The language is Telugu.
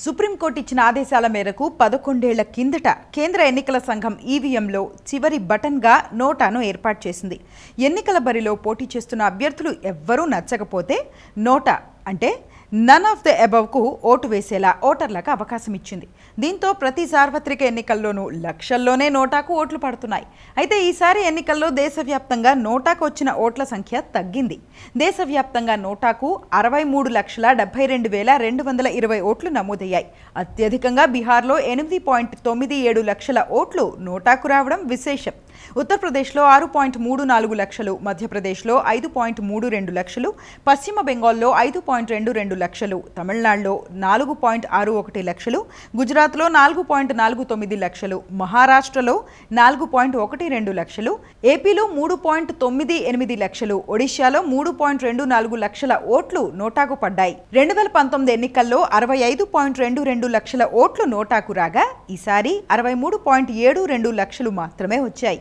సుప్రీంకోర్టు ఇచ్చిన ఆదేశాల మేరకు 11 ఏళ్ల కిందట కేంద్ర ఎన్నికల సంఘం ఈవీఎంలో చివరి బటన్గా నోటాను ఏర్పాటు చేసింది. ఎన్నికల బరిలో పోటీ చేస్తున్న అభ్యర్థులు ఎవ్వరూ నచ్చకపోతే నోటా అంటే నన్ ఆఫ్ ద అబవ్కు ఓటు వేసేలా ఓటర్లకు అవకాశం ఇచ్చింది. దీంతో ప్రతి సార్వత్రిక ఎన్నికల్లోనూ లక్షల్లోనే నోటాకు ఓట్లు పడుతున్నాయి. అయితే ఈసారి ఎన్నికల్లో దేశవ్యాప్తంగా నోటాకు వచ్చిన ఓట్ల సంఖ్య తగ్గింది. దేశవ్యాప్తంగా నోటాకు 63,72,220 ఓట్లు నమోదయ్యాయి. అత్యధికంగా బీహార్లో 8.97 లక్షల ఓట్లు నోటాకు రావడం విశేషం. ఉత్తరప్రదేశ్లో 6.34 లక్షలు, మధ్యప్రదేశ్లో 5.32 లక్షలు, పశ్చిమ బెంగాల్లో 5.22 లక్షలు, తమిళనాడులో 4.61 లక్షలు, గుజరాత్లో 4.49 లక్షలు, మహారాష్ట్రలో 4.12 లక్షలు, ఏపీలో 3.98 లక్షలు, ఒడిశాలో 3.24 లక్షల ఓట్లు నోటాకు పడ్డాయి. 2019 ఎన్నికల్లో 65.22 లక్షల ఓట్లు నోటాకు రాగా ఈసారి 63.72 లక్షలు మాత్రమే వచ్చాయి.